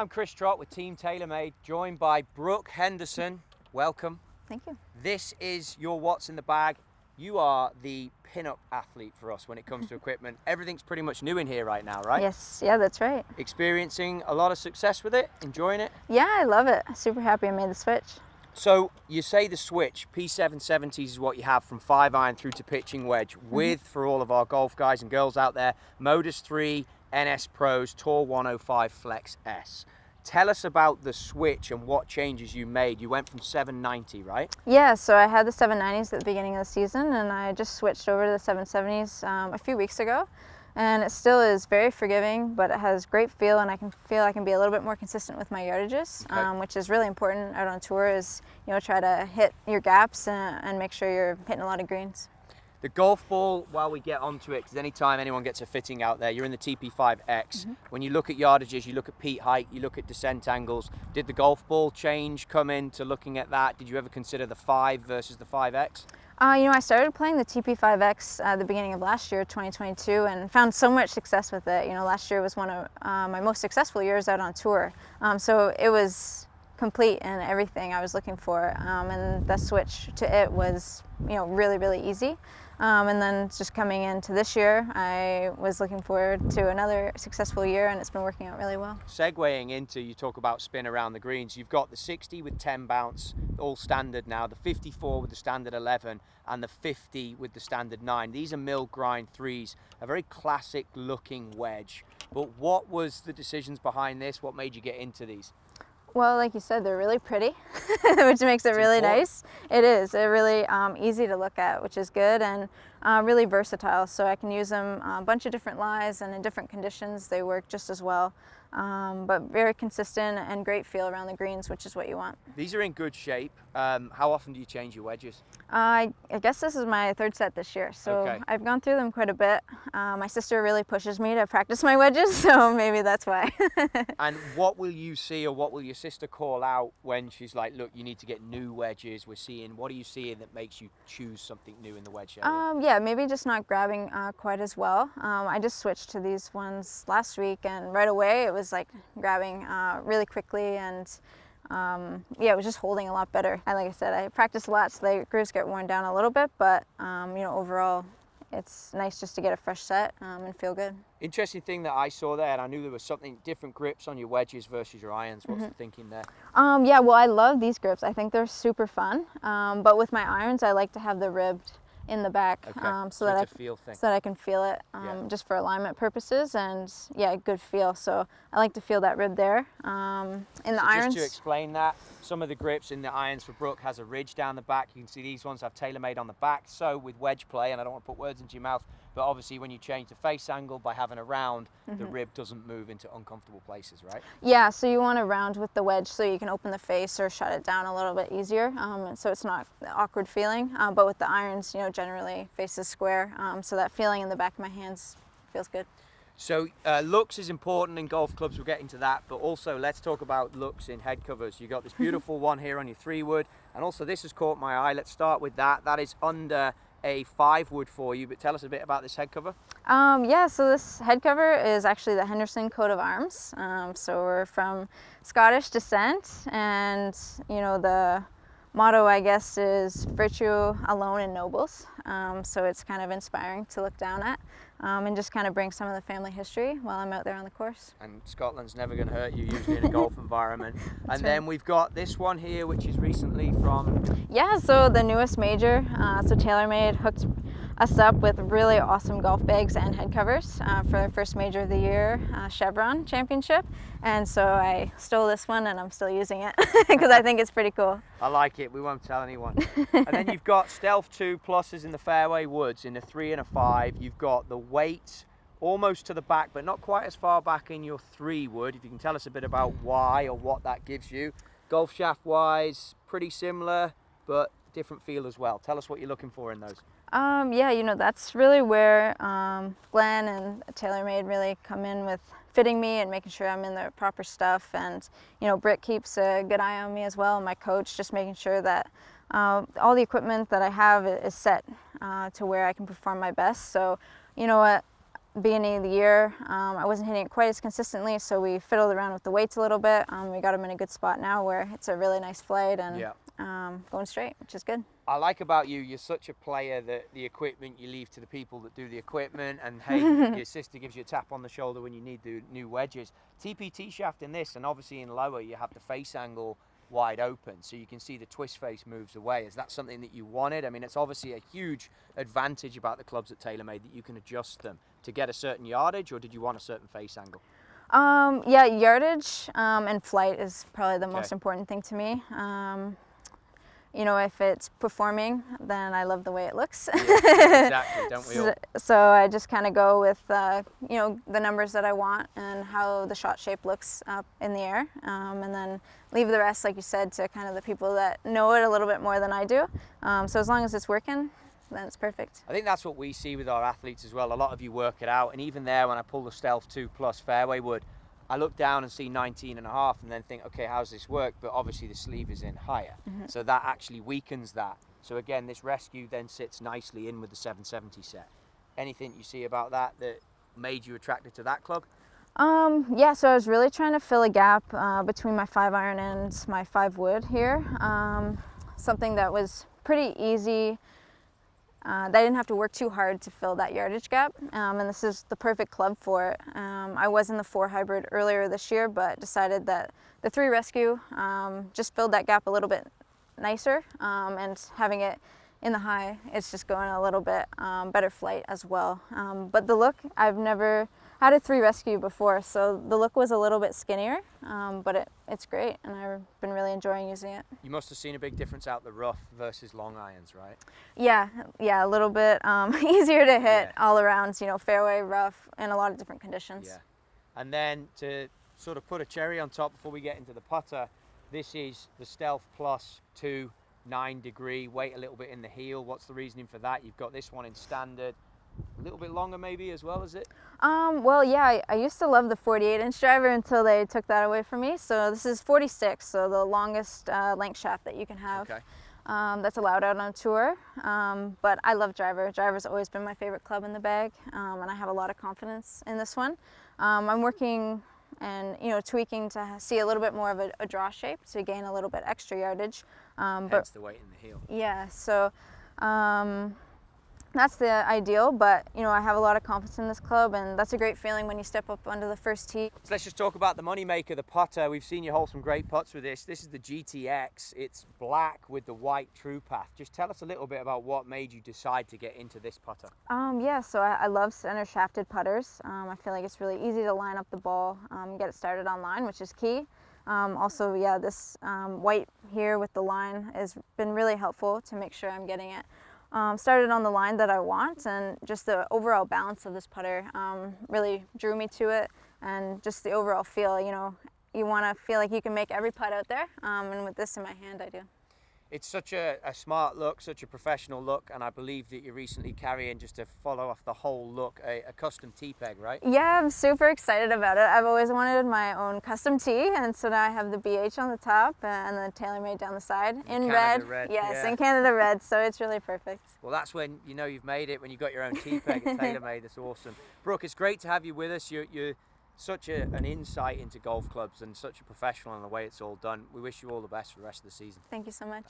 I'm Chris Trott with Team TaylorMade, joined by Brooke Henderson. Welcome. Thank you. This is your what's in the bag. You are the pin-up athlete for us when it comes to equipment. Everything's pretty much new in here right now, right? Yes, yeah, that's right. Experiencing a lot of success with it, enjoying it? Yeah, I love it. Super happy I made the switch. So you say the switch, P770s is what you have from 5-iron through to pitching wedge with, for all of our golf guys and girls out there, Modus 3, NS Pros, Tour 105 Flex S. Tell us about the switch and what changes you made. You went from 790, right? Yeah, so I had the 790s at the beginning of the season and I just switched over to the 770s a few weeks ago. And it still is very forgiving, but it has great feel, and I can feel I can be a little bit more consistent with my yardages, which is really important out on tour. Is try to hit your gaps and make sure you're hitting a lot of greens. The golf ball, while we get onto it, because anytime anyone gets a fitting out there, you're in the TP5X. When you look at yardages, you look at peat height, you look at descent angles. Did the golf ball change come into looking at that? Did you ever consider the 5 versus the 5X? I started playing the TP5X at the beginning of last year, 2022, and found so much success with it. Last year was one of my most successful years out on tour. So it was complete in everything I was looking for, and the switch to it was, really, really easy. And then just coming into this year, I was looking forward to another successful year, and it's been working out really well. Segueing into, you talk about spin around the greens, you've got the 60 with 10 bounce, all standard now, the 54 with the standard 11, and the 50 with the standard 9. These are mill grind threes, a very classic looking wedge. But what was the decisions behind this? What made you get into these? Well, like you said, they're really pretty, which makes it really nice. It is. They're really easy to look at, which is good, and really versatile. So I can use them a bunch of different lies, and in different conditions they work just as well. But very consistent and great feel around the greens, which is what you want. These are in good shape. How often do you change your wedges? I guess this is my third set this year, so I've gone through them quite a bit. My sister really pushes me to practice my wedges, so maybe that's why. And what will you see, or what will your sister call out when she's like, look, you need to get new wedges? What are you seeing that makes you choose something new in the wedge area? Yeah, maybe just not grabbing quite as well. I just switched to these ones last week, and right away it was like grabbing really quickly, and it was just holding a lot better. And like I said, I practice a lot, so the grooves get worn down a little bit, but overall it's nice just to get a fresh set and feel good. Interesting thing that I saw there, and I knew there was something different grips on your wedges versus your irons. What's the thinking there? Yeah, well, I love these grips. I think they're super fun, but with my irons I like to have the ribbed in the back, so that I can feel it, just for alignment purposes, and good feel. So I like to feel that rib there. In the irons, just to explain that, some of the grips in the irons for Brooke has a ridge down the back. You can see these ones have TaylorMade on the back. So with wedge play, and I don't want to put words into your mouth, but obviously when you change the face angle by having a round, the rib doesn't move into uncomfortable places, right? Yeah, so you want a round with the wedge so you can open the face or shut it down a little bit easier, so it's not the awkward feeling. But with the irons, generally faces square, so that feeling in the back of my hands feels good. So looks is important in golf clubs, we'll get into that, but also let's talk about looks in head covers. You got this beautiful one here on your 3-wood, and also this has caught my eye. Let's start with that. That is under a 5-wood for you, but tell us a bit about this head cover. So this head cover is actually the Henderson coat of arms. So we're from Scottish descent, and the motto, I guess, is virtue alone in nobles. So it's kind of inspiring to look down at, and just kind of bring some of the family history while I'm out there on the course. And Scotland's never going to hurt you, usually in a golf environment. And then we've got this one here, which is recently from... Yeah, so the newest major. So TaylorMade hooked us up with really awesome golf bags and head covers for their first major of the year, Chevron Championship. And so I stole this one, and I'm still using it because I think it's pretty cool. I like it. We won't tell anyone. And then you've got Stealth 2 pluses in the fairway woods in a 3 and a 5. You've got the weight almost to the back, but not quite as far back in your 3 wood. If you can tell us a bit about why or what that gives you. Golf shaft wise, pretty similar, but different feel as well. Tell us what you're looking for in those. That's really where Glenn and TaylorMade really come in with fitting me and making sure I'm in the proper stuff. And Britt keeps a good eye on me as well, and my coach, just making sure that all the equipment that I have is set to where I can perform my best. So beginning of the year, I wasn't hitting it quite as consistently, so we fiddled around with the weights a little bit. We got them in a good spot now where it's a really nice flight and going straight, which is good. I like about you, you're such a player that the equipment you leave to the people that do the equipment, and hey, your sister gives you a tap on the shoulder when you need the new wedges. TPT shaft in this, and obviously in lower, you have the face angle wide open, so you can see the twist face moves away. Is that something that you wanted? I mean, it's obviously a huge advantage about the clubs at TaylorMade that you can adjust them to get a certain yardage, or did you want a certain face angle? Yeah, yardage and flight is probably the most important thing to me. You know, if it's performing, then I love the way it looks. Yeah, exactly, don't we all? So I just kind of go with, you know, the numbers that I want and how the shot shape looks up in the air. And then leave the rest, like you said, to kind of the people that know it a little bit more than I do. So as long as it's working, then it's perfect. I think that's what we see with our athletes as well. A lot of you work it out, and even there, when I pull the Stealth 2 Plus fairway wood, I look down and see 19.5 and then think, okay, how's this work? But obviously the sleeve is in higher. So that actually weakens that. So again, this rescue then sits nicely in with the 770 set. Anything you see about that that made you attracted to that club? Yeah, so I was really trying to fill a gap between my 5-iron and my 5 wood here. Something that was pretty easy. That I didn't have to work too hard to fill that yardage gap, and this is the perfect club for it. I was in the 4 hybrid earlier this year, but decided that the 3 rescue just filled that gap a little bit nicer, and having it in the high, it's just going a little bit better flight as well. But the look, I've never had a 3 rescue before, so the look was a little bit skinnier, but it's great, and I've been really enjoying using it. You must have seen a big difference out the rough versus long irons, right? Yeah, a little bit easier to hit all around, you know, fairway, rough, in a lot of different conditions. Yeah. And then to sort of put a cherry on top before we get into the putter, this is the Stealth Plus 2 9-degree, weight a little bit in the heel. What's the reasoning for that? You've got this one in standard, a little bit longer maybe as well, is it? Well, yeah, I used to love the 48-inch driver until they took that away from me. So this is 46, so the longest length shaft that you can have. Okay. That's allowed out on tour. But I love driver. Driver's always been my favorite club in the bag, and I have a lot of confidence in this one. I'm working and, you know, tweaking to see a little bit more of a draw shape to gain a little bit extra yardage. Hence the weight in the heel. Yeah, so that's the ideal, but, you know, I have a lot of confidence in this club, and that's a great feeling when you step up onto the first tee. So let's just talk about the moneymaker, the putter. We've seen you hold some great putts with this. This is the GTX. It's black with the white True Path. Just tell us a little bit about what made you decide to get into this putter. Yeah, so I love center shafted putters. I feel like it's really easy to line up the ball, get it started on line, which is key. Also, yeah, this white here with the line has been really helpful to make sure I'm getting it started on the line that I want, and just the overall balance of this putter really drew me to it, and just the overall feel, you know, you want to feel like you can make every putt out there, and with this in my hand, I do. It's such a smart look, such a professional look, and I believe that you're recently carrying, just to follow off the whole look, a custom tee peg, right? Yeah, I'm super excited about it. I've always wanted my own custom tee, and so now I have the BH on the top and the TaylorMade down the side in Canada red. red. Yes, Yeah. in Canada red, so it's really perfect. Well, that's when you know you've made it, when you got your own tee peg at TaylorMade. That's awesome. Brooke, it's great to have you with us. You're such an insight into golf clubs and such a professional in the way it's all done. We wish you all the best for the rest of the season. Thank you so much.